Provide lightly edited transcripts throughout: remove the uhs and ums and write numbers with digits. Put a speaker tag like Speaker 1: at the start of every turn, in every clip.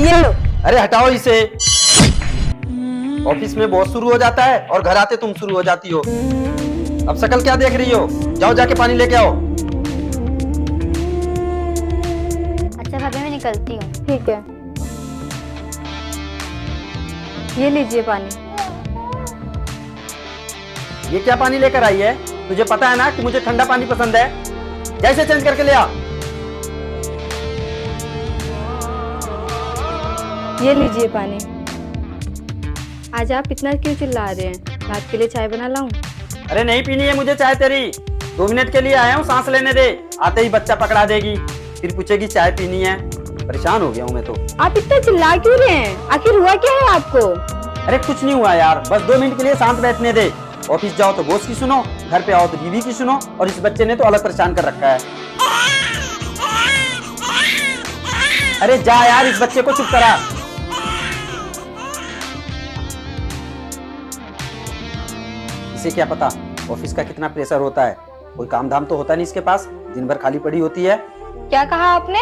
Speaker 1: ये लो।
Speaker 2: अरे हटाओ इसे। ऑफिस में बॉस शुरू हो जाता है और घर आते तुम शुरू हो जाती हो। अब शक्ल क्या देख रही हो? जाओ जाके पानी लेके आओ।
Speaker 1: अच्छा भाभी मैं निकलती हूँ।
Speaker 3: ठीक है, ये लीजिए पानी।
Speaker 2: ये क्या पानी लेकर आई है? तुझे पता है ना कि मुझे ठंडा पानी पसंद है। जैसे चेंज करके ले आ।
Speaker 3: ये लीजिए पानी। आज आप इतना क्यों चिल्ला रहे हैं? रात के लिए चाय बना लाऊं?
Speaker 2: अरे नहीं पीनी है मुझे चाय तेरी। 2 मिनट के लिए आया हूँ, सांस लेने दे। आते ही बच्चा पकड़ा देगी, फिर पूछेगी चाय पीनी है। परेशान हो गया हूँ मैं तो।
Speaker 3: आप इतना चिल्ला क्यों रहे हैं? आखिर हुआ क्या है आपको?
Speaker 2: अरे कुछ नहीं हुआ यार, बस 2 मिनट के लिए शांत बैठने दे। ऑफिस जाओ तो बॉस की सुनो, घर पे आओ तो बीवी की सुनो, और इस बच्चे ने तो अलग परेशान कर रखा है। अरे जा यार, इस बच्चे को चुप करा। इसे क्या पता ऑफिस का कितना प्रेशर होता है। कोई काम धाम तो होता नहीं इसके पास, दिन भर खाली पड़ी होती है।
Speaker 3: क्या कहा आपने?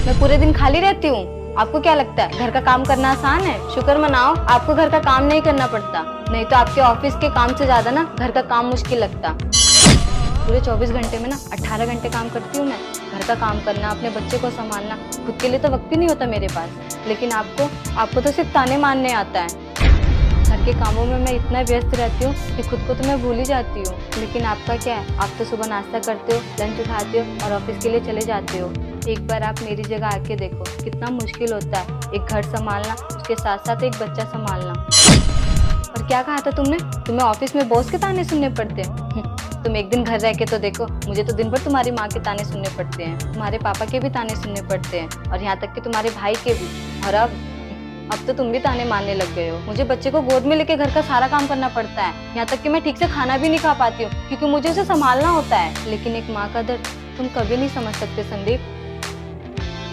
Speaker 3: मैं पूरे दिन खाली रहती हूँ? आपको क्या लगता है घर का काम करना आसान है? शुक्र मनाओ आपको घर का काम नहीं करना पड़ता, नहीं तो आपके ऑफिस के काम से ज्यादा ना घर का काम मुश्किल लगता। पूरे 24 घंटे में ना 18 घंटे काम करती हूँ मैं। घर का काम करना, अपने बच्चे को संभालना, खुद के लिए तो वक्त ही नहीं होता मेरे पास। लेकिन आपको तो सिर्फ ताने मारने आता है। घर के कामों में मैं इतना व्यस्त रहती हूँ कि खुद को तो मैं भूल ही जाती हूँ। लेकिन आपका क्या है, आप तो सुबह नाश्ता करते हो, लंच उठाते हो और ऑफिस के लिए चले जाते हो। एक बार आप मेरी जगह आके देखो कितना मुश्किल होता है एक घर संभालना, उसके साथ साथ एक बच्चा संभालना। और क्या कहा था तुमने? तुम्हें ऑफिस में बॉस के ताने सुनने पड़ते हैं? तुम एक दिन घर रह के तो देखो, मुझे तो दिन भर तुम्हारी माँ के ताने सुनने पड़ते हैं, तुम्हारे पापा के भी ताने सुनने पड़ते हैं, और यहाँ तक कि तुम्हारे भाई के भी। और अब तो तुम भी ताने मारने लग गए हो। मुझे बच्चे को गोद में लेके घर का सारा काम करना पड़ता है, यहाँ तक कि मैं ठीक से खाना भी नहीं खा पाती हूँ क्योंकि मुझे उसे संभालना होता है। लेकिन एक माँ का दर्द तुम कभी नहीं समझ सकते संदीप।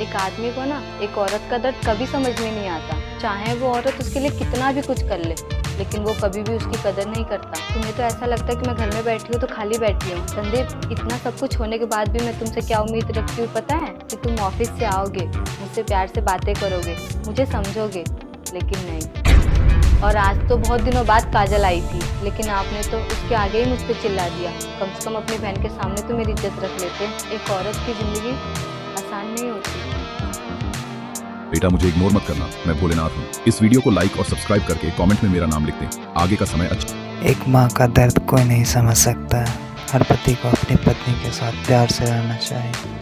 Speaker 3: एक आदमी को ना एक औरत का दर्द कभी समझ में नहीं आता, चाहे वो औरत उसके लिए कितना भी कुछ कर ले, लेकिन वो कभी भी उसकी कदर नहीं करता। तुम्हें तो ऐसा लगता है कि मैं घर में बैठी हूँ तो खाली बैठी हूँ। संदीप, इतना सब कुछ होने के बाद भी मैं तुमसे क्या उम्मीद रखती हूँ पता है? कि तुम ऑफिस से आओगे, मुझसे प्यार से बातें करोगे, मुझे समझोगे, लेकिन नहीं। और आज तो बहुत दिनों बाद काजल आई थी, लेकिन आपने तो उसके आगे ही मुझ पर चिल्ला दिया। कम से कम अपनी बहन के सामने तो मेरी इज्जत रख लेते। एक औरत की जिंदगी आसान नहीं होती।
Speaker 4: बेटा मुझे इग्नोर मत करना, मैं भोलेनाथ हूँ। इस वीडियो को लाइक और सब्सक्राइब करके कमेंट में मेरा नाम लिख दें। आगे का समय अच्छा।
Speaker 5: एक माँ का दर्द कोई नहीं समझ सकता। हर पति को अपनी पत्नी के साथ प्यार से रहना चाहिए।